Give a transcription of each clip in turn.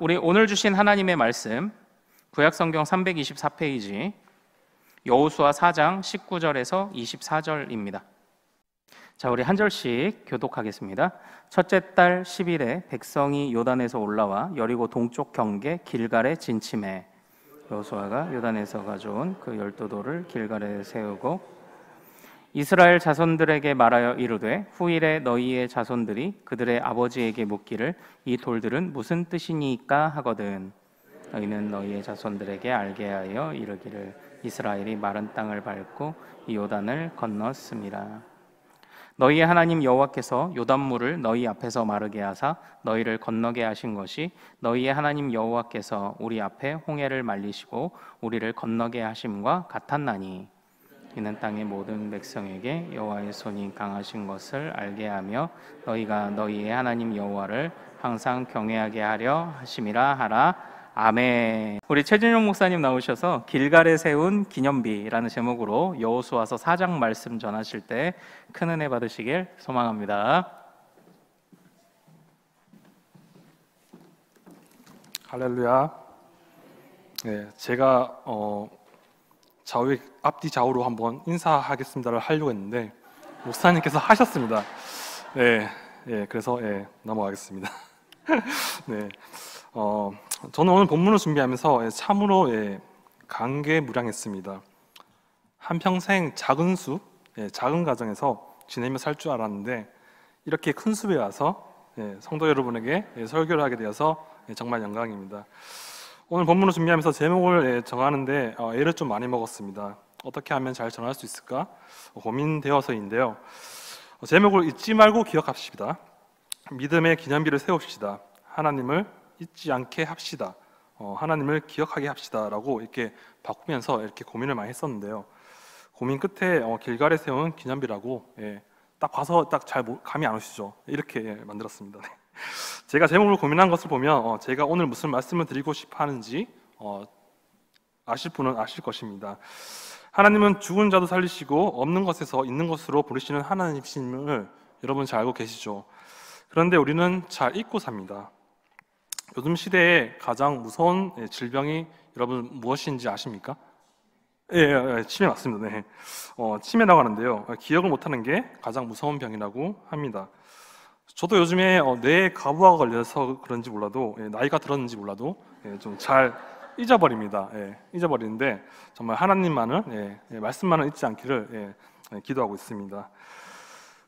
우리 오늘 주신 하나님의 말씀 구약성경 324페이지 여호수아 4장 19절에서 24절입니다. 자, 우리 한 절씩 교독하겠습니다. 첫째 달 10일에 백성이 요단에서 올라와 여리고 동쪽 경계 길갈에 진침해 여호수아가 요단에서 가져온 그 12돌을 길갈에 세우고 이스라엘 자손들에게 말하여 이르되 후일에 너희의 자손들이 그들의 아버지에게 묻기를 이 돌들은 무슨 뜻이니까 하거든 너희는 너희의 자손들에게 알게 하여 이르기를 이스라엘이 마른 땅을 밟고 이 요단을 건넜음이라. 너희의 하나님 여호와께서 요단물을 너희 앞에서 마르게 하사 너희를 건너게 하신 것이 너희의 하나님 여호와께서 우리 앞에 홍해를 말리시고 우리를 건너게 하심과 같았나니 이는 땅의 모든 백성에게 여호와의 손이 강하신 것을 알게 하며 너희가 너희의 하나님 여호와를 항상 경외하게 하려 하심이라 하라. 아멘. 우리 최진용 목사님 나오셔서 길갈에 세운 기념비라는 제목으로 여호수아서 4장 말씀 전하실 때 큰 은혜 받으시길 소망합니다. 할렐루야. 네, 제가 앞뒤 좌우로 한번 인사하겠습니다를 하려고 했는데 목사님께서 하셨습니다. 그래서 넘어가겠습니다. 네, 저는 오늘 본문을 준비하면서 참으로 감개무량했습니다. 한평생 작은 숲, 작은 가정에서 지내며 살 줄 알았는데 이렇게 큰 숲에 와서 성도 여러분에게 설교를 하게 되어서 정말 영광입니다. 오늘 본문을 준비하면서 제목을 정하는데 애를 좀 많이 먹었습니다. 어떻게 하면 잘 전할 수 있을까 고민되어서인데요. 제목을 잊지 말고 기억합시다. 믿음의 기념비를 세웁시다. 하나님을 잊지 않게 합시다. 하나님을 기억하게 합시다 라고 이렇게 바꾸면서 이렇게 고민을 많이 했었는데요. 고민 끝에 길갈에 세운 기념비라고 딱 봐서 딱 잘 감이 안 오시죠? 이렇게 만들었습니다. 제가 제목을 고민한 것을 보면 제가 오늘 무슨 말씀을 드리고 싶어 하는지 아실 분은 아실 것입니다. 하나님은 죽은 자도 살리시고 없는 것에서 있는 것으로 부르시는 하나님이심을 여러분 잘 알고 계시죠? 그런데 우리는 잘 잊고 삽니다. 요즘 시대에 가장 무서운 질병이 여러분 무엇인지 아십니까? 치매 맞습니다. 네. 치매라고 하는데요. 기억을 못하는 게 가장 무서운 병이라고 합니다. 저도 요즘에 뇌에 가부화가 걸려서 그런지 몰라도 나이가 들었는지 몰라도 좀 잘 잊어버립니다. 잊어버리는데 정말 하나님만은 말씀만은 잊지 않기를 기도하고 있습니다.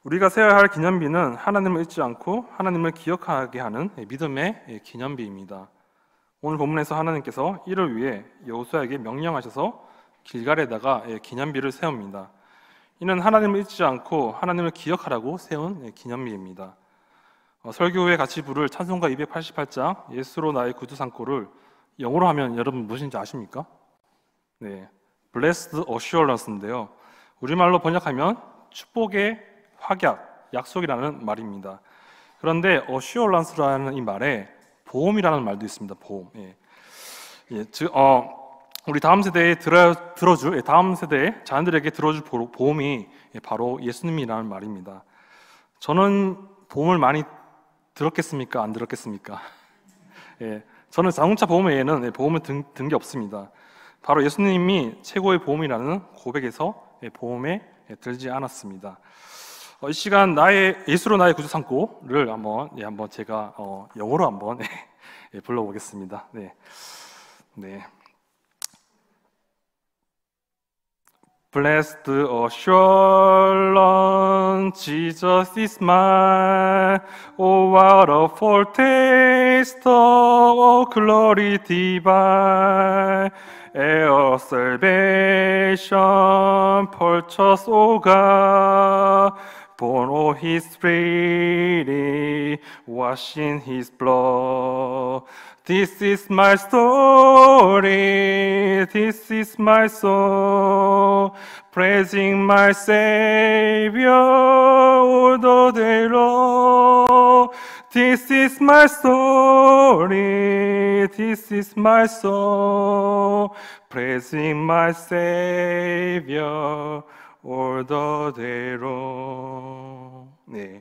우리가 세워야 할 기념비는 하나님을 잊지 않고 하나님을 기억하게 하는 믿음의 기념비입니다. 오늘 본문에서 하나님께서 이를 위해 여호수아에게 명령하셔서 길갈에다가 기념비를 세웁니다. 이는 하나님을 잊지 않고 하나님을 기억하라고 세운 기념비입니다. 설교 후에 같이 부를 찬송가 288장 예수로 나의 구주 삼고를 영어로 하면 여러분 무엇인지 아십니까? 네, Blessed Assurance인데요. 우리말로 번역하면 축복의 확약, 약속이라는 말입니다. 그런데 Assurance라는 이 말에 보험이라는 말도 있습니다. 보험. 우리 다음 세대에 다음 세대의 자녀들에게 들어줄 보험이 바로 예수님이라는 말입니다. 저는 보험을 많이 들었겠습니까? 안 들었겠습니까? 저는 자동차 보험 외에는 보험을 든 게 없습니다. 바로 예수님이 최고의 보험이라는 고백에서 보험에 들지 않았습니다. 이 시간 예수로 나의 구주 삼고를 한번 제가 영어로 한번 불러보겠습니다. 네. Blessed assurance, Jesus is mine. Oh, what a foretaste of glory divine. Heir of salvation, purchased, O God. Born of His Spirit, washed in His blood. This is my story, this is my song, praising my Savior all the day long. This is my story, this is my song, praising my Savior all the day long. 네.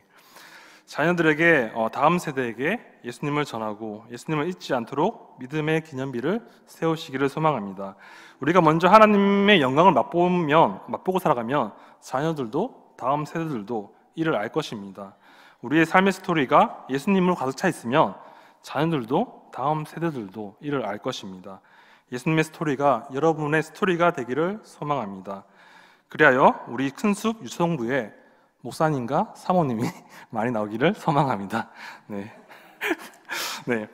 자녀들에게 다음 세대에게 예수님을 전하고 예수님을 잊지 않도록 믿음의 기념비를 세우시기를 소망합니다. 우리가 먼저 하나님의 영광을 맛보고 살아가면 자녀들도 다음 세대들도 이를 알 것입니다. 우리의 삶의 스토리가 예수님으로 가득 차 있으면 자녀들도 다음 세대들도 이를 알 것입니다. 예수님의 스토리가 여러분의 스토리가 되기를 소망합니다. 그리하여 우리 큰숲 유초동부에 목사님과 사모님이 많이 나오기를 소망합니다. 네. 네.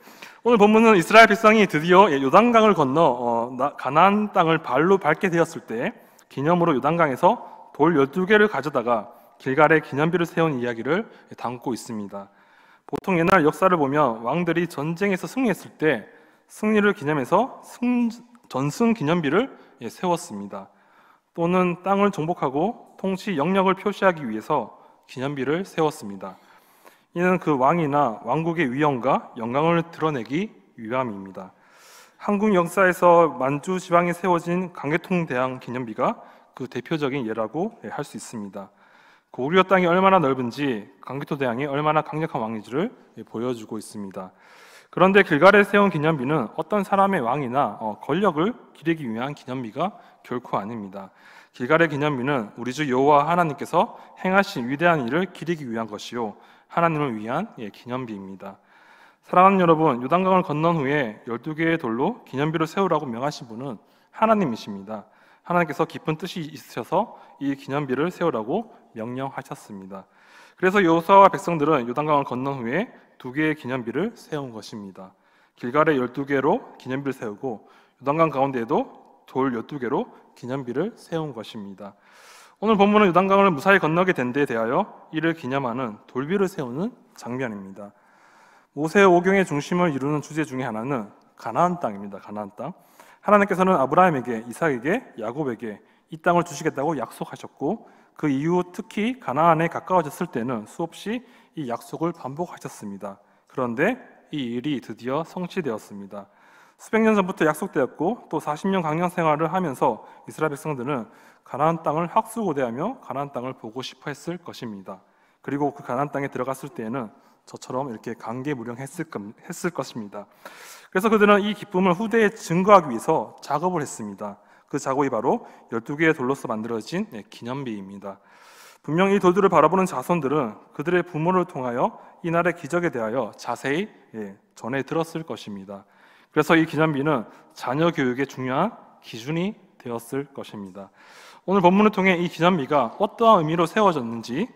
오늘 본문은 이스라엘 백성이 드디어 요단강을 건너 가나안 땅을 발로 밟게 되었을 때 기념으로 요단강에서 돌 12개를 가져다가 길갈에 기념비를 세운 이야기를 담고 있습니다. 보통 옛날 역사를 보면 왕들이 전쟁에서 승리했을 때 승리를 기념해서 전승 기념비를 세웠습니다. 또는 땅을 정복하고 통치 영역을 표시하기 위해서 기념비를 세웠습니다. 이는 그 왕이나 왕국의 위엄과 영광을 드러내기 위함입니다. 한국 역사에서 만주 지방에 세워진 강개통대왕 기념비가 그 대표적인 예라고 할 수 있습니다. 고구려 땅이 얼마나 넓은지 강개통대왕이 얼마나 강력한 왕인지를 보여주고 있습니다. 그런데 길갈에 세운 기념비는 어떤 사람의 왕이나 권력을 기리기 위한 기념비가 결코 아닙니다. 길갈의 기념비는 우리 주 여호와 하나님께서 행하신 위대한 일을 기리기 위한 것이요 하나님을 위한 기념비입니다. 사랑하는 여러분, 요단강을 건넌 후에 12개의 돌로 기념비를 세우라고 명하신 분은 하나님이십니다. 하나님께서 깊은 뜻이 있으셔서 이 기념비를 세우라고 명령하셨습니다. 그래서 여호수아와 백성들은 요단강을 건넌 후에 2개의 기념비를 세운 것입니다. 길갈에 12개로 기념비를 세우고 요단강 가운데에도 돌 12개로 기념비를 세운 것입니다. 오늘 본문은 요단강을 무사히 건너게 된 데에 대하여 이를 기념하는 돌비를 세우는 장면입니다. 모세 오경의 중심을 이루는 주제 중에 하나는 가나안 땅입니다. 가나안 땅. 하나님께서는 아브라함에게, 이삭에게, 야곱에게 이 땅을 주시겠다고 약속하셨고 그 이후 특히 가나안에 가까워졌을 때는 수없이 이 약속을 반복하셨습니다. 그런데 이 일이 드디어 성취되었습니다. 수백 년 전부터 약속되었고 또 40년 강령 생활을 하면서 이스라엘 백성들은 가나안 땅을 학수고대하며 가나안 땅을 보고 싶어 했을 것입니다. 그리고 그 가나안 땅에 들어갔을 때에는 저처럼 이렇게 감개무량했을 것입니다. 그래서 그들은 이 기쁨을 후대에 증거하기 위해서 작업을 했습니다. 그 작업이 바로 12개의 돌로서 만들어진 기념비입니다. 분명 이 돌들을 바라보는 자손들은 그들의 부모를 통하여 이날의 기적에 대하여 자세히 전해 들었을 것입니다. 그래서 이 기념비는 자녀 교육의 중요한 기준이 되었을 것입니다. 오늘 본문을 통해 이 기념비가 어떠한 의미로 세워졌는지를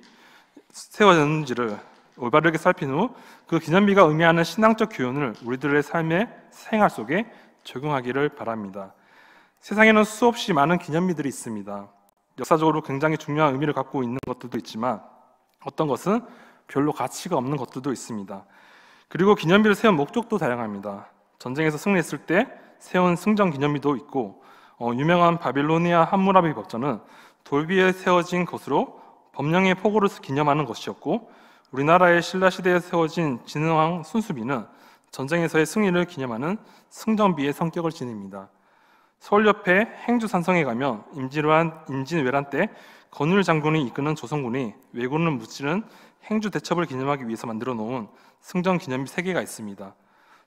올바르게 살핀 후 그 기념비가 의미하는 신앙적 교훈을 우리들의 삶의 생활 속에 적용하기를 바랍니다. 세상에는 수없이 많은 기념비들이 있습니다. 역사적으로 굉장히 중요한 의미를 갖고 있는 것들도 있지만 어떤 것은 별로 가치가 없는 것들도 있습니다. 그리고 기념비를 세운 목적도 다양합니다. 전쟁에서 승리했을 때 세운 승전 기념비도 있고 유명한 바빌로니아 함무라비 법전은 돌 위에 세워진 것으로 법령의 포고를 기념하는 것이었고 우리나라의 신라시대에 세워진 진흥왕 순수비는 전쟁에서의 승리를 기념하는 승전비의 성격을 지닙니다. 서울옆에 행주산성에 가면 임진왜란 때 건율 장군이 이끄는 조선군이 왜군을 무찌른 행주 대첩을 기념하기 위해서 만들어 놓은 승전 기념비 3개가 있습니다.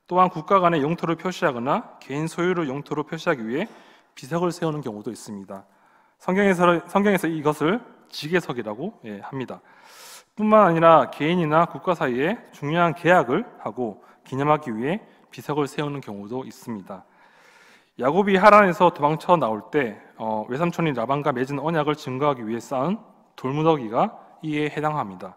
또한 국가 간의 영토를 표시하거나 개인 소유를 영토로 표시하기 위해 비석을 세우는 경우도 있습니다. 성경에서 이것을 지계석이라고 합니다. 뿐만 아니라 개인이나 국가 사이에 중요한 계약을 하고 기념하기 위해 비석을 세우는 경우도 있습니다. 야곱이 하란에서 도망쳐 나올 때 외삼촌이 라반과 맺은 언약을 증거하기 위해 쌓은 돌무더기가 이에 해당합니다.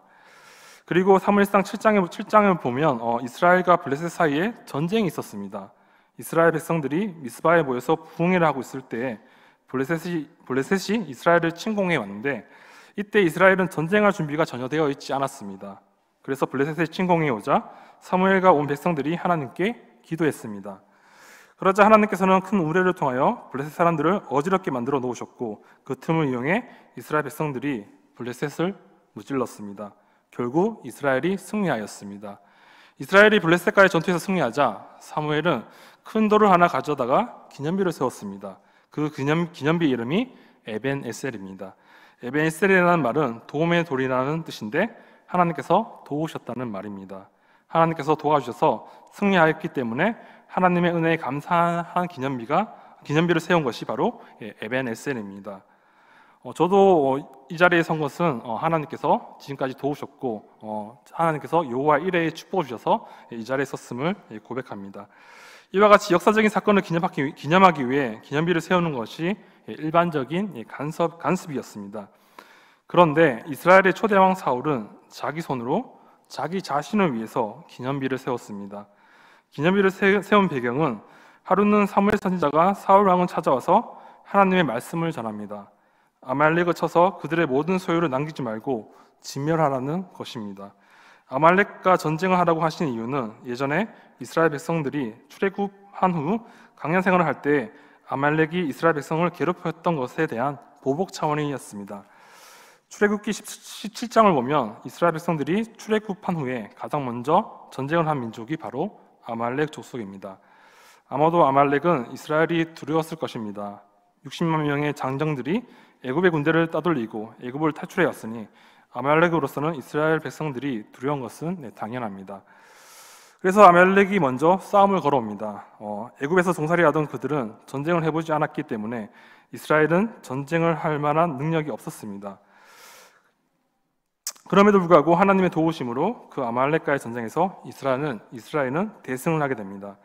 그리고 사무엘상 7장을 보면 이스라엘과 블레셋 사이에 전쟁이 있었습니다. 이스라엘 백성들이 미스바에 모여서 부흥회를 하고 있을 때 블레셋이 이스라엘을 침공해 왔는데 이때 이스라엘은 전쟁할 준비가 전혀 되어 있지 않았습니다. 그래서 블레셋이 침공해 오자 사무엘과 온 백성들이 하나님께 기도했습니다. 그러자 하나님께서는 큰 우레를 통하여 블레셋 사람들을 어지럽게 만들어 놓으셨고 그 틈을 이용해 이스라엘 백성들이 블레셋을 무찔렀습니다. 결국 이스라엘이 승리하였습니다. 이스라엘이 블레셋과의 전투에서 승리하자 사무엘은 큰 돌을 하나 가져다가 기념비를 세웠습니다. 그 기념비 이름이 에벤 에셀입니다. 에벤 에셀이라는 말은 도움의 돌이라는 뜻인데 하나님께서 도우셨다는 말입니다. 하나님께서 도와주셔서 승리하였기 때문에 하나님의 은혜에 감사한 기념비를 세운 것이 바로 에벤에셀입니다. 저도 이 자리에 선 것은 하나님께서 지금까지 도우셨고 하나님께서 여호와 이레에 축복을 주셔서 이 자리에 섰음을 고백합니다. 이와 같이 역사적인 사건을 기념하기 위해 기념비를 세우는 것이 일반적인 간습이었습니다. 그런데 이스라엘의 초대왕 사울은 자기 손으로 자기 자신을 위해서 기념비를 세웠습니다. 기념비를 세운 배경은 하루는 사무엘 선지자가 사울 왕을 찾아와서 하나님의 말씀을 전합니다. 아말렉을 쳐서 그들의 모든 소유를 남기지 말고 진멸하라는 것입니다. 아말렉과 전쟁을 하라고 하신 이유는 예전에 이스라엘 백성들이 출애굽한 후 강연 생활을 할 때 아말렉이 이스라엘 백성을 괴롭혔던 것에 대한 보복 차원이었습니다. 출애굽기 17장을 보면 이스라엘 백성들이 출애굽한 후에 가장 먼저 전쟁을 한 민족이 바로 아말렉 족속입니다. 아마도 아말렉은 이스라엘이 두려웠을 것입니다. 60만 명의 장정들이 애굽의 군대를 따돌리고 애굽을 탈출해 왔으니 아말렉으로서는 이스라엘 백성들이 두려운 것은 당연합니다. 그래서 아말렉이 먼저 싸움을 걸어옵니다. 애굽에서 종살이하던 그들은 전쟁을 해보지 않았기 때문에 이스라엘은 전쟁을 할 만한 능력이 없었습니다. 그럼에도 불구하고 하나님의 도우심으로 그 아말렉과의 전쟁에서 이스라엘은 대승을 하게 됩니다.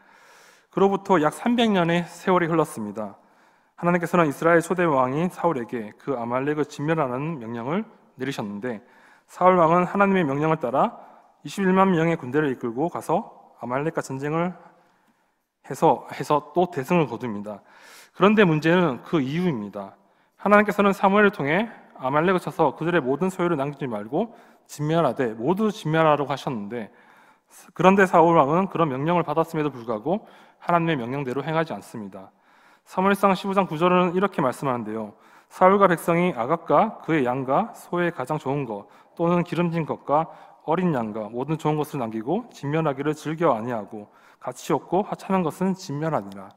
그로부터 약 300년의 세월이 흘렀습니다. 하나님께서는 이스라엘 초대 왕인 사울에게 그 아말렉을 진멸하라는 명령을 내리셨는데 사울 왕은 하나님의 명령을 따라 21만 명의 군대를 이끌고 가서 아말렉과 전쟁을 해서 또 대승을 거둡니다. 그런데 문제는 그 이유입니다. 하나님께서는 사무엘을 통해 아말렉을 쳐서 그들의 모든 소유를 남기지 말고 진멸하되 모두 진멸하라고 하셨는데 그런데 사울 왕은 그런 명령을 받았음에도 불구하고 하나님의 명령대로 행하지 않습니다. 사무엘상 15장 9절은 이렇게 말씀하는데요. 사울과 백성이 아각과 그의 양과 소의 가장 좋은 것 또는 기름진 것과 어린 양과 모든 좋은 것을 남기고 진멸하기를 즐겨 아니하고 가치 없고 하찮은 것은 진멸하니라.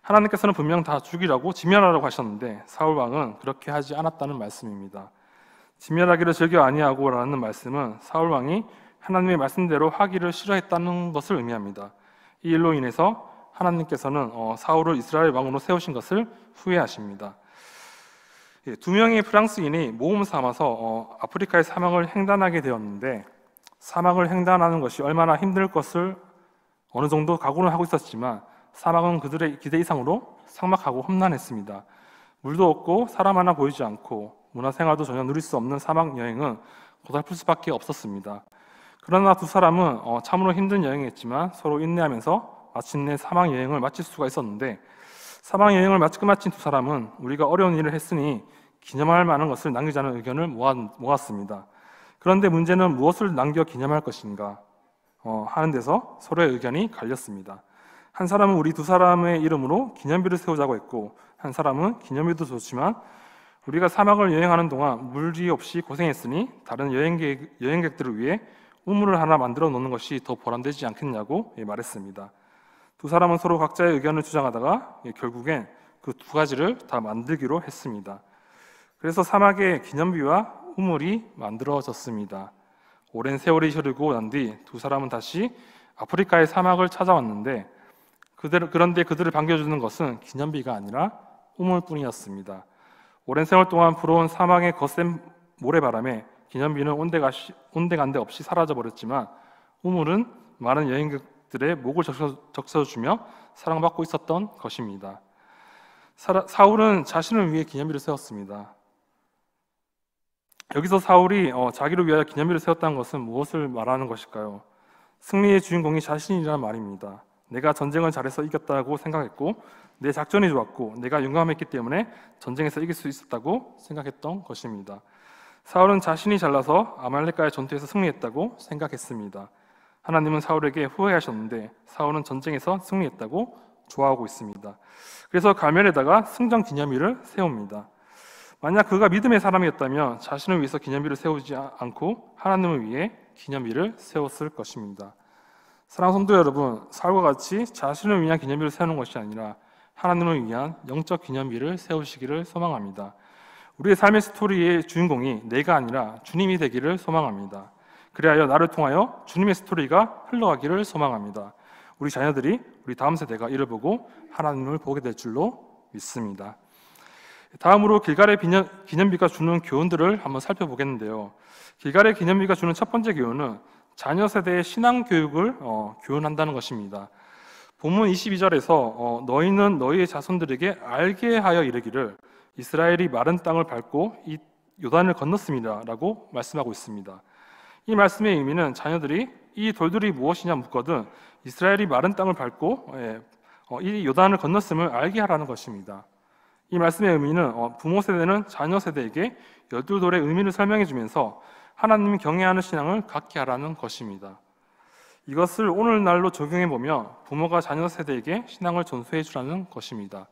하나님께서는 분명 다 죽이라고 진멸하라고 하셨는데 사울 왕은 그렇게 하지 않았다는 말씀입니다. 진멸하기를 즐겨 아니하고라는 말씀은 사울 왕이 하나님의 말씀대로 하기를 싫어했다는 것을 의미합니다. 이 일로 인해서 하나님께서는 사울을 이스라엘 왕으로 세우신 것을 후회하십니다. 두 명의 프랑스인이 모험 삼아서 아프리카의 사막을 횡단하게 되었는데 사막을 횡단하는 것이 얼마나 힘들 것을 어느 정도 각오는 하고 있었지만 사막은 그들의 기대 이상으로 삭막하고 험난했습니다. 물도 없고 사람 하나 보이지 않고 문화생활도 전혀 누릴 수 없는 사막 여행은 고달플 수밖에 없었습니다. 그러나 두 사람은 참으로 힘든 여행이었지만 서로 인내하면서 마침내 사막 여행을 마칠 수가 있었는데 사막 여행을 마친 두 사람은 우리가 어려운 일을 했으니 기념할 만한 것을 남기자는 의견을 모았습니다. 그런데 문제는 무엇을 남겨 기념할 것인가 하는 데서 서로의 의견이 갈렸습니다. 한 사람은 우리 두 사람의 이름으로 기념비를 세우자고 했고 한 사람은 기념비도 좋지만 우리가 사막을 여행하는 동안 물이 없이 고생했으니 다른 여행객들을 위해 우물을 하나 만들어 놓는 것이 더 보람되지 않겠냐고 말했습니다. 두 사람은 서로 각자의 의견을 주장하다가 결국엔 그 두 가지를 다 만들기로 했습니다. 그래서 사막에 기념비와 우물이 만들어졌습니다. 오랜 세월이 흐르고 난 뒤 두 사람은 다시 아프리카의 사막을 찾아왔는데 그런데 그들을 반겨주는 것은 기념비가 아니라 우물뿐이었습니다. 오랜 세월 동안 불어온 사막의 거센 모래바람에 기념비는 온데간데 없이 사라져버렸지만 우물은 많은 여행객들의 목을 적셔주며 사랑받고 있었던 것입니다. 사울은 자신을 위해 기념비를 세웠습니다. 여기서 사울이 자기를 위하여 기념비를 세웠다는 것은 무엇을 말하는 것일까요? 승리의 주인공이 자신이라는 말입니다. 내가 전쟁을 잘해서 이겼다고 생각했고 내 작전이 좋았고 내가 용감했기 때문에 전쟁에서 이길 수 있었다고 생각했던 것입니다. 사울은 자신이 잘나서 아말렉과의 전투에서 승리했다고 생각했습니다. 하나님은 사울에게 후회하셨는데 사울은 전쟁에서 승리했다고 좋아하고 있습니다. 그래서 가면에다가 승전 기념비를 세웁니다. 만약 그가 믿음의 사람이었다면 자신을 위해서 기념비를 세우지 않고 하나님을 위해 기념비를 세웠을 것입니다. 사랑하는 성도 여러분, 사울과 같이 자신을 위한 기념비를 세우는 것이 아니라 하나님을 위한 영적 기념비를 세우시기를 소망합니다. 우리의 삶의 스토리의 주인공이 내가 아니라 주님이 되기를 소망합니다. 그리하여 나를 통하여 주님의 스토리가 흘러가기를 소망합니다. 우리 자녀들이, 우리 다음 세대가 이를 보고 하나님을 보게 될 줄로 믿습니다. 다음으로 길갈의 기념비가 주는 교훈들을 한번 살펴보겠는데요. 길갈의 기념비가 주는 첫 번째 교훈은 자녀 세대의 신앙 교육을 교훈한다는 것입니다. 본문 22절에서 너희는 너희의 자손들에게 알게 하여 이르기를 이스라엘이 마른 땅을 밟고 이 요단을 건넜습니다 라고 말씀하고 있습니다. 이 말씀의 의미는 자녀들이 이 돌들이 무엇이냐 묻거든 이스라엘이 마른 땅을 밟고 이 요단을 건넜음을 알게 하라는 것입니다. 이 말씀의 의미는 부모 세대는 자녀 세대에게 12돌의 의미를 설명해 주면서 하나님을 경외하는 신앙을 갖게 하라는 것입니다. 이것을 오늘날로 적용해 보면 부모가 자녀 세대에게 신앙을 전수해 주라는 것입니다.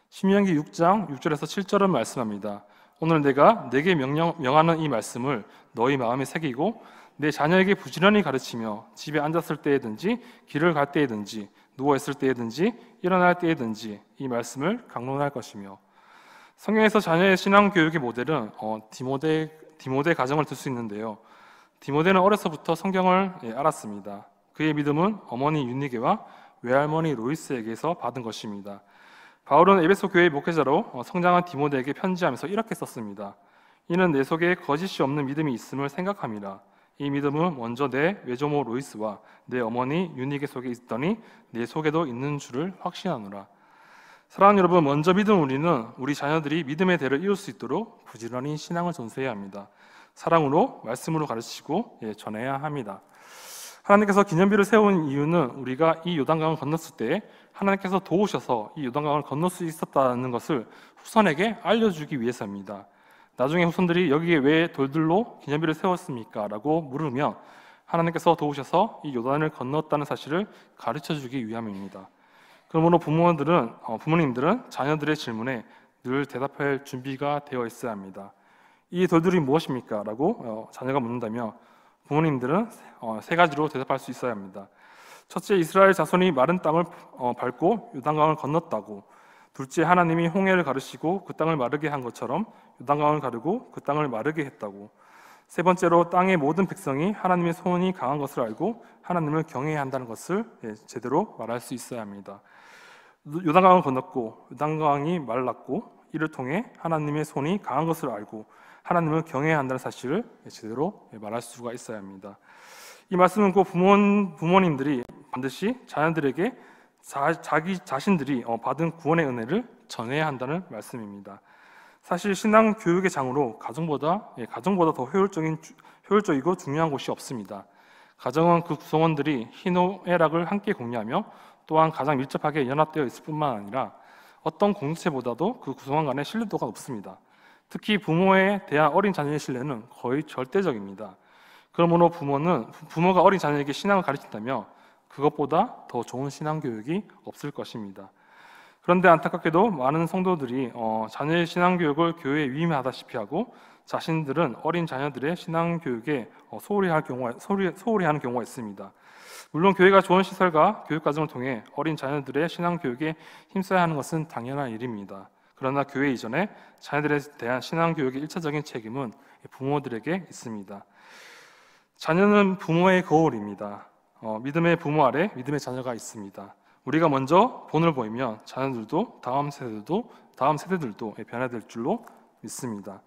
신명기 6장 6절에서 7절은 말씀합니다. 오늘 내가 네게 명하는 이 말씀을 너희 마음에 새기고 내 자녀에게 부지런히 가르치며 집에 앉았을 때에든지 길을 갈 때에든지 누워 있을 때에든지 일어날 때에든지 이 말씀을 강론할 것이며. 성경에서 자녀의 신앙 교육의 모델은 디모데 가정을 들 수 있는데요. 디모데는 어려서부터 성경을 알았습니다. 그의 믿음은 어머니 유니게와 외할머니 로이스에게서 받은 것입니다. 바울은 에베소 교회의 목회자로 성장한 디모데에게 편지하면서 이렇게 썼습니다. 이는 내 속에 거짓이 없는 믿음이 있음을 생각함이라. 이 믿음은 먼저 내 외조모 로이스와 내 어머니 유니게 속에 있더니 내 속에도 있는 줄을 확신하노라. 사랑하는 여러분, 먼저 믿은 우리는 우리 자녀들이 믿음의 대를 이룰 수 있도록 부지런히 신앙을 전수해야 합니다. 사랑으로, 말씀으로 가르치고 전해야 합니다. 하나님께서 기념비를 세운 이유는 우리가 이 요단강을 건넜을 때 하나님께서 도우셔서 이 요단강을 건널 수 있었다는 것을 후손에게 알려주기 위해서입니다. 나중에 후손들이 여기에 왜 돌들로 기념비를 세웠습니까? 라고 물으면 하나님께서 도우셔서 이 요단을 건넜다는 사실을 가르쳐주기 위함입니다. 그러므로 부모님들은 자녀들의 질문에 늘 대답할 준비가 되어 있어야 합니다. 이 돌들이 무엇입니까? 라고 자녀가 묻는다면 부모님들은 세 가지로 대답할 수 있어야 합니다. 첫째, 이스라엘 자손이 마른 땅을 밟고 요단강을 건넜다고. 둘째, 하나님이 홍해를 가르시고 그 땅을 마르게 한 것처럼 요단강을 가르고 그 땅을 마르게 했다고. 세 번째로, 땅의 모든 백성이 하나님의 손이 강한 것을 알고 하나님을 경외해야 한다는 것을 제대로 말할 수 있어야 합니다. 요단강을 건넜고 요단강이 말랐고 이를 통해 하나님의 손이 강한 것을 알고 하나님을 경외해야 한다는 사실을 제대로 말할 수가 있어야 합니다. 이 말씀은 꼭 부모님들이 반드시 자녀들에게 자기 자신들이 받은 구원의 은혜를 전해야 한다는 말씀입니다. 사실 신앙 교육의 장으로 가정보다 더 효율적이고 중요한 곳이 없습니다. 가정은 그 구성원들이 희노애락을 함께 공유하며 또한 가장 밀접하게 연합되어 있을 뿐만 아니라 어떤 공동체보다도 그 구성원 간의 신뢰도가 높습니다. 특히 부모에 대한 어린 자녀의 신뢰는 거의 절대적입니다. 그러므로 부모가 어린 자녀에게 신앙을 가르친다면 그것보다 더 좋은 신앙 교육이 없을 것입니다. 그런데 안타깝게도 많은 성도들이 자녀의 신앙 교육을 교회에 위임하다시피 하고 자신들은 어린 자녀들의 신앙 교육에 소홀히 하는 경우가 있습니다. 물론 교회가 좋은 시설과 교육 과정을 통해 어린 자녀들의 신앙 교육에 힘써야 하는 것은 당연한 일입니다. 그러나 교회 이전에 자녀들에 대한 신앙 교육의 1차적인 책임은 부모들에게 있습니다. 자녀는 부모의 거울입니다. 믿음의 부모 아래 믿음의 자녀가 있습니다. 우리가 먼저 본을 보이면 자녀들도 다음 세대들도 변화될 줄로 믿습니다.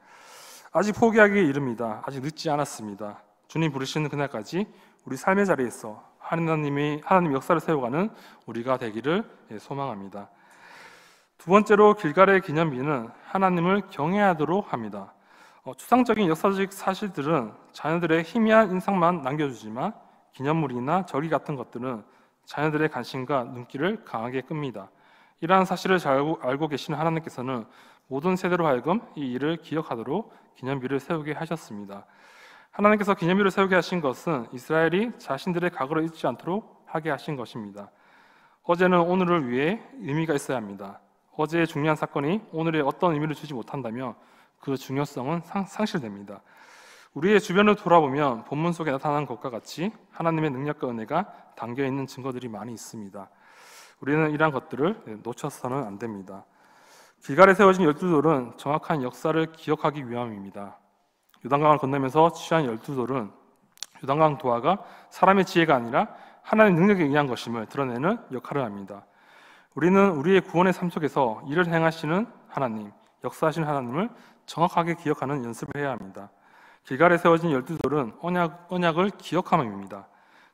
아직 포기하기 이릅니다. 아직 늦지 않았습니다. 주님 부르시는 그날까지 우리 삶의 자리에서 하나님 역사를 세워가는 우리가 되기를 소망합니다. 두 번째로 길갈의 기념비는 하나님을 경외하도록 합니다. 추상적인 역사적 사실들은 자녀들의 희미한 인상만 남겨주지만 기념물이나 절기 같은 것들은 자녀들의 관심과 눈길을 강하게 끕니다. 이러한 사실을 잘 알고 계시는 하나님께서는 모든 세대로 하여금 이 일을 기억하도록 기념비를 세우게 하셨습니다. 하나님께서 기념비를 세우게 하신 것은 이스라엘이 자신들의 과거를 잊지 않도록 하게 하신 것입니다. 어제는 오늘을 위해 의미가 있어야 합니다. 어제의 중요한 사건이 오늘의 어떤 의미를 주지 못한다면 그 중요성은 상실됩니다. 우리의 주변을 돌아보면 본문 속에 나타난 것과 같이 하나님의 능력과 은혜가 담겨있는 증거들이 많이 있습니다. 우리는 이러한 것들을 놓쳐서는 안 됩니다. 길갈에 세워진 12돌은 정확한 역사를 기억하기 위함입니다. 요단강을 건너면서 취한 12돌은 요단강 도하가 사람의 지혜가 아니라 하나님의 능력에 의한 것임을 드러내는 역할을 합니다. 우리는 우리의 구원의 삶 속에서 일을 행하시는 하나님, 역사하시는 하나님을 정확하게 기억하는 연습을 해야 합니다. 길갈에 세워진 12돌은 언약을 기억함입니다.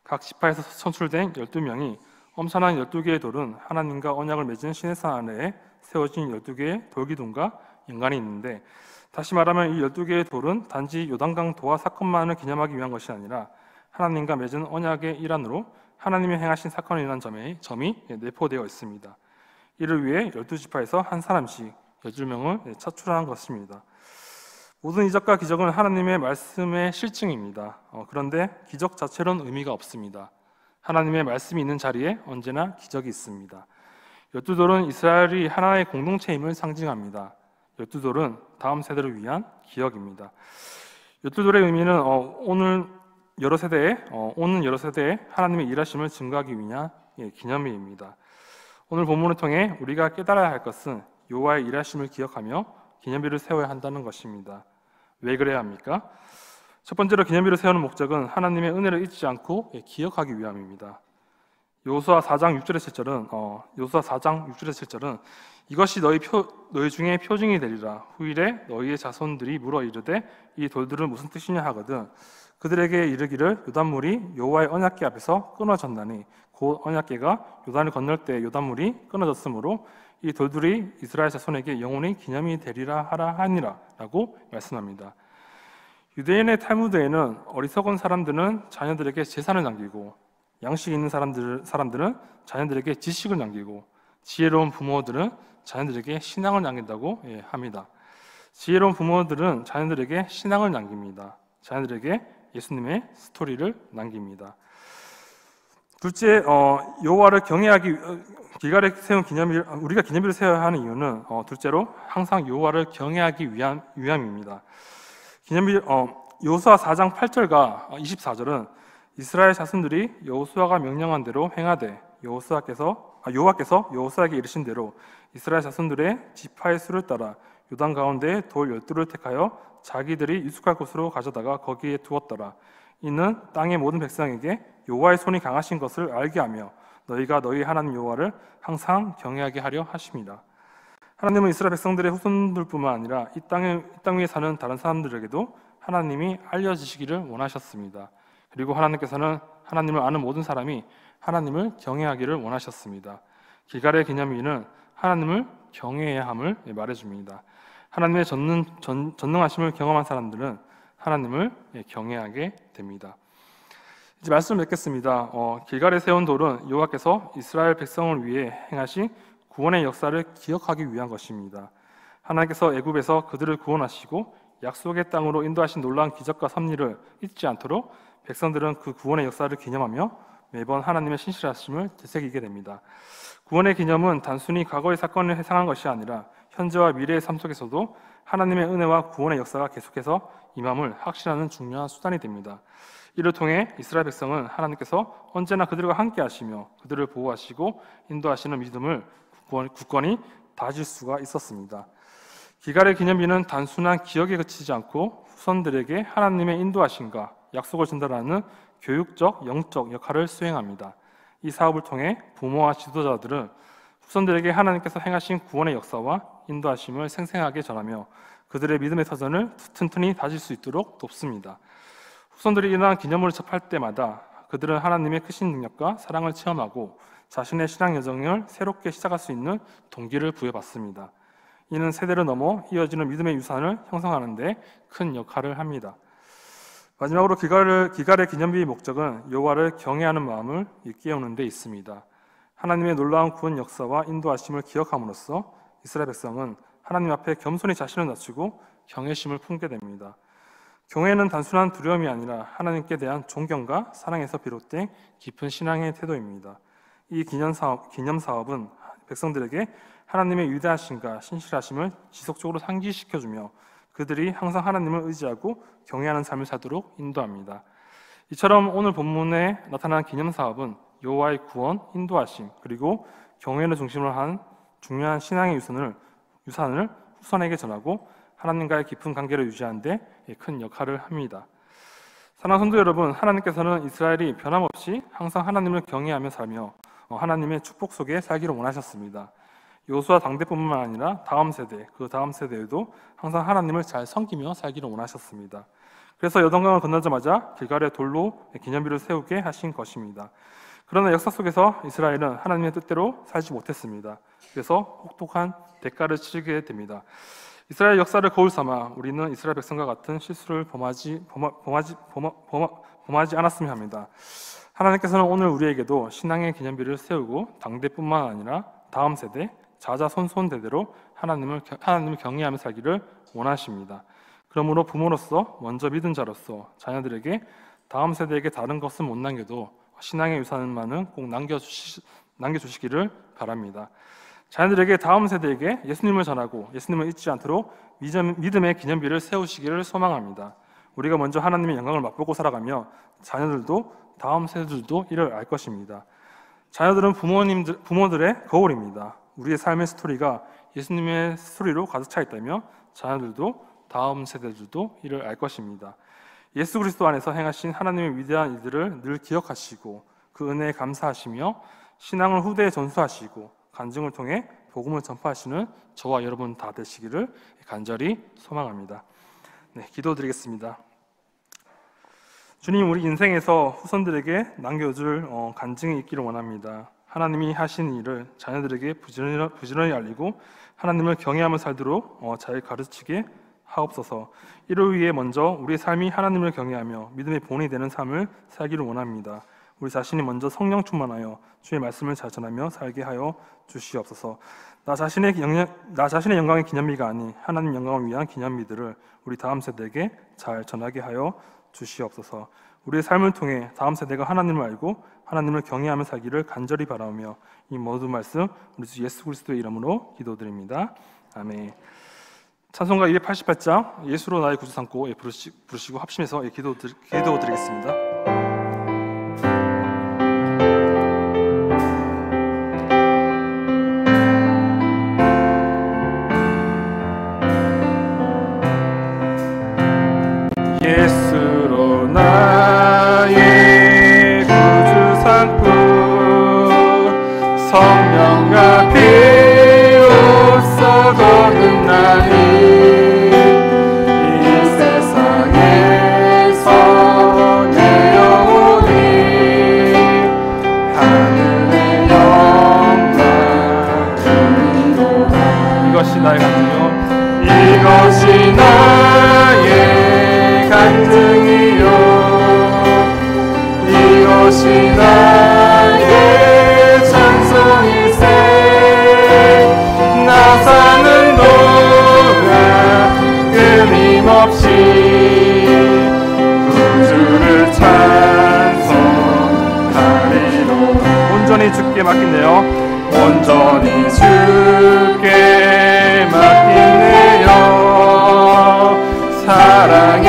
각 지파에서 선출된 12명이 엄선한 12개의 돌은 하나님과 언약을 맺은 시내산 아래에 세워진 12개의 돌기둥과 연관이 있는데, 다시 말하면 이 12개의 돌은 단지 요단강 도하 사건만을 기념하기 위한 것이 아니라 하나님과 맺은 언약의 일환으로 하나님이 행하신 사건이라는 점이 내포되어 있습니다. 이를 위해 12지파에서 한 사람씩 12명을 차출한 것입니다. 모든 이적과 기적은 하나님의 말씀의 실증입니다. 그런데 기적 자체로는 의미가 없습니다. 하나님의 말씀이 있는 자리에 언제나 기적이 있습니다. 12돌은 이스라엘이 하나의 공동체임을 상징합니다. 12돌은 다음 세대를 위한 기억입니다. 12돌의 의미는 오는 여러 세대에 하나님의 일하심을 증거하기 위한 기념일입니다. 오늘 본문을 통해 우리가 깨달아야 할 것은 여호와의 일하심을 기억하며 기념일을 세워야 한다는 것입니다. 왜 그래야 합니까? 첫 번째로 기념일을 세우는 목적은 하나님의 은혜를 잊지 않고 기억하기 위함입니다. 여호수아 4장 6절의 7절은 이것이 너희 중에 표징이 되리라. 후일에 너희의 자손들이 물어 이르되 이 돌들은 무슨 뜻이냐 하거든 그들에게 이르기를 요단물이 여호와의 언약궤 앞에서 끊어졌나니 곧 언약궤가 요단을 건널 때 요단물이 끊어졌으므로 이 돌들이 이스라엘 자손에게 영원히 기념이 되리라 하라 하니라 라고 말씀합니다. 유대인의 탈무드에는 어리석은 사람들은 자녀들에게 재산을 남기고 양식 있는 사람들은 자녀들에게 지식을 남기고 지혜로운 부모들은 자녀들에게 신앙을 남긴다고 합니다. 지혜로운 부모들은 자녀들에게 신앙을 남깁니다. 자녀들에게 예수님의 스토리를 남깁니다. 둘째, 여호와를 경외하기 길갈에 세운 기념일, 우리가 기념일을 세워야 하는 이유는 둘째로 항상 여호와를 경외하기 위함입니다. 기념일 여호수아 4장 8절과 24절은 이스라엘 자손들이 여호수아가 명령한 대로 행하되 여호와께서 여호수아에게 이르신 대로 이스라엘 자손들의 지파의 수를 따라 요단 가운데 돌 12돌을 택하여 자기들이 유숙할 곳으로 가져다가 거기에 두었더라. 이는 땅의 모든 백성에게 여호와의 손이 강하신 것을 알게 하며 너희가 너희 하나님 여호와를 항상 경외하게 하려 하심이라. 하나님은 이스라엘 백성들의 후손들뿐만 아니라 이 땅 위에 사는 다른 사람들에게도 하나님이 알려지시기를 원하셨습니다. 그리고 하나님께서는 하나님을 아는 모든 사람이 하나님을 경외하기를 원하셨습니다. 길갈의 기념일은 하나님을 경외해야 함을 말해줍니다. 하나님의 전능하심을 경험한 사람들은 하나님을 경외하게 됩니다. 이제 말씀을 맺겠습니다. 길갈에 세운 돌은 여호와께서 이스라엘 백성을 위해 행하신 구원의 역사를 기억하기 위한 것입니다. 하나님께서 애굽에서 그들을 구원하시고 약속의 땅으로 인도하신 놀라운 기적과 섭리를 잊지 않도록 백성들은 그 구원의 역사를 기념하며 매번 하나님의 신실하심을 되새기게 됩니다. 구원의 기념은 단순히 과거의 사건을 회상한 것이 아니라 현재와 미래의 삶 속에서도 하나님의 은혜와 구원의 역사가 계속해서 임함을 확신하는 중요한 수단이 됩니다. 이를 통해 이스라엘 백성은 하나님께서 언제나 그들과 함께 하시며 그들을 보호하시고 인도하시는 믿음을 굳건히 다질 수가 있었습니다. 길갈의 기념일은 단순한 기억에 그치지 않고 후손들에게 하나님의 인도하심과 약속을 전달하는 교육적, 영적 역할을 수행합니다. 이 사업을 통해 부모와 지도자들은 후손들에게 하나님께서 행하신 구원의 역사와 인도하심을 생생하게 전하며 그들의 믿음의 터전을 튼튼히 다질 수 있도록 돕습니다. 후손들이 이러한 기념물을 접할 때마다 그들은 하나님의 크신 능력과 사랑을 체험하고 자신의 신앙 여정을 새롭게 시작할 수 있는 동기를 부여받습니다. 이는 세대를 넘어 이어지는 믿음의 유산을 형성하는 데 큰 역할을 합니다. 마지막으로 길갈의 기념비의 목적은 여호와를 경외하는 마음을 일깨우는 데 있습니다. 하나님의 놀라운 구원 역사와 인도하심을 기억함으로써 이스라엘 백성은 하나님 앞에 겸손히 자신을 낮추고 경외심을 품게 됩니다. 경외는 단순한 두려움이 아니라 하나님께 대한 존경과 사랑에서 비롯된 깊은 신앙의 태도입니다. 이 기념사업은 백성들에게 하나님의 위대하심과 신실하심을 지속적으로 상기시켜주며 그들이 항상 하나님을 의지하고 경외하는 삶을 살도록 인도합니다. 이처럼 오늘 본문에 나타난 기념사업은 여호와의 구원, 인도하심, 그리고 경외를 중심으로 한 중요한 신앙의 유산을 후손에게 전하고 하나님과의 깊은 관계를 유지하는 데 큰 역할을 합니다. 사랑하는 성도 여러분, 하나님께서는 이스라엘이 변함없이 항상 하나님을 경외하며 살며 하나님의 축복 속에 살기를 원하셨습니다. 여호수아 당대뿐만 아니라 다음 세대, 그 다음 세대에도 항상 하나님을 잘 섬기며 살기를 원하셨습니다. 그래서 여던강을 건너자마자 길갈에 돌로 기념비를 세우게 하신 것입니다. 그러나 역사 속에서 이스라엘은 하나님의 뜻대로 살지 못했습니다. 그래서 혹독한 대가를 치르게 됩니다. 이스라엘 역사를 거울 삼아 우리는 이스라엘 백성과 같은 실수를 범하지 않았으면 합니다. 하나님께서는 오늘 우리에게도 신앙의 기념비를 세우고 당대뿐만 아니라 다음 세대, 자자손손대대로 하나님을 경외하며 살기를 원하십니다. 그러므로 부모로서 먼저 믿은 자로서 자녀들에게 다음 세대에게 다른 것은 못 남겨도 신앙의 유산만은 꼭 남겨주시기를 바랍니다. 자녀들에게 다음 세대에게 예수님을 전하고 예수님을 잊지 않도록 믿음의 기념비를 세우시기를 소망합니다. 우리가 먼저 하나님의 영광을 맛보고 살아가며 자녀들도 다음 세대들도 이를 알 것입니다. 자녀들은 부모들의 거울입니다. 우리의 삶의 스토리가 예수님의 스토리로 가득 차 있다며 자녀들도 다음 세대들도 이를 알 것입니다. 예수 그리스도 안에서 행하신 하나님의 위대한 일들을 늘 기억하시고 그 은혜에 감사하시며 신앙을 후대에 전수하시고 간증을 통해 복음을 전파하시는 저와 여러분 다 되시기를 간절히 소망합니다. 네, 기도드리겠습니다. 주님, 우리 인생에서 후손들에게 남겨줄 간증이 있기를 원합니다. 하나님이 하신 일을 자녀들에게 부지런히 알리고 하나님을 경외하며 살도록 잘 가르치게 하옵소서. 이를 위해 먼저 우리의 삶이 하나님을 경외하며 믿음의 본이 되는 삶을 살기를 원합니다. 우리 자신이 먼저 성령 충만하여 주의 말씀을 잘 전하며 살게 하여 주시옵소서. 나 자신의 영광의 기념비가 아닌 하나님 영광을 위한 기념비들을 우리 다음 세대에게 잘 전하게 하여 주시옵소서. 우리의 삶을 통해 다음 세대가 하나님을 알고 하나님을 경외하며 살기를 간절히 바라며 이 모든 말씀 우리 주 예수 그리스도의 이름으로 기도드립니다. 아멘. 찬송가 288장 예수로 나의 구주 삼고 부르시고 합심해서 기도드리겠습니다. 예수로 나의 구주 삼고 성령과 비로소 거듭나니 이 세상에서 내 영혼이 하늘의 영광 누리도다. 이것이 나의 간증이요 이것이 나의 간증이요 이것이 나의 찬송일세. 나 사는 동안 끊임없이 구주를 찬송하리로다. 온전히 주께 맡긴네요. 온전히 주께 맡긴네요. 사랑의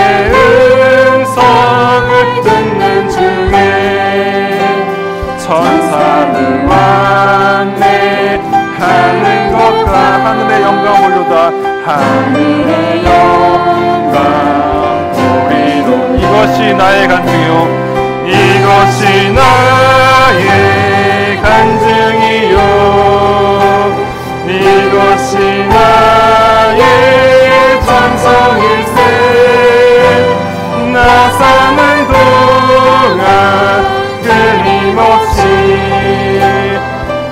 음성을 듣는 중에 천사들 완내하는 것과 하늘의 영광 올려다 하늘의 영광 우리도 이것이 나의 간증이요 이것이 나의 간증이요 이것이 나의 찬송일세. 나 사는 동안 끊임없이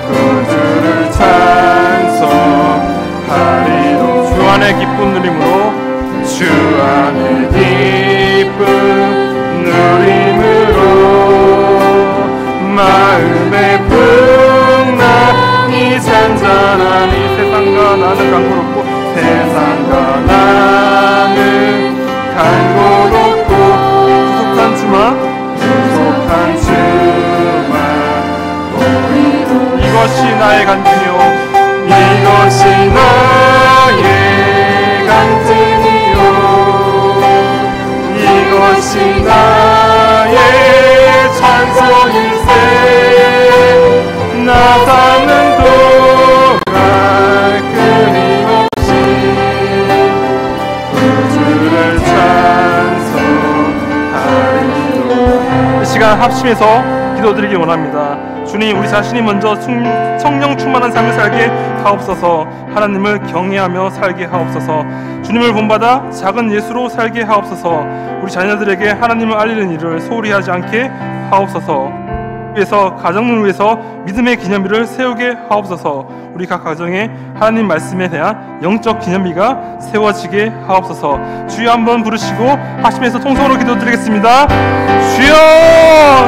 구주를 찬송하리로. 주 안의 기쁜 누림으로 주 안의 기쁜 누림으로 마음의 풍랑이 잔잔하니 세상과 나는 간고롭고 세상과 나는 간고롭고 구속한 주만 우리도 이것이 나의 간증이요 이것이 나의 간증이요 이것이 나의 찬송일세. 나 사는 동안 끊임없이 구주를 찬송하리. 시간 합심해서 기도드리기 원합니다. 주님, 우리 자신이 먼저 성령 충만한 삶을 살게 하옵소서. 하나님을 경외하며 살게 하옵소서. 주님을 본받아 작은 예수로 살게 하옵소서. 우리 자녀들에게 하나님을 알리는 일을 소홀히 하지 않게 하옵소서. 위해서 가정을 위해서 믿음의 기념비를 세우게 하옵소서. 우리 각 가정에 하나님 말씀에 대한 영적 기념비가 세워지게 하옵소서. 주여 한번 부르시고 하심에서 통성으로 기도드리겠습니다. 주여!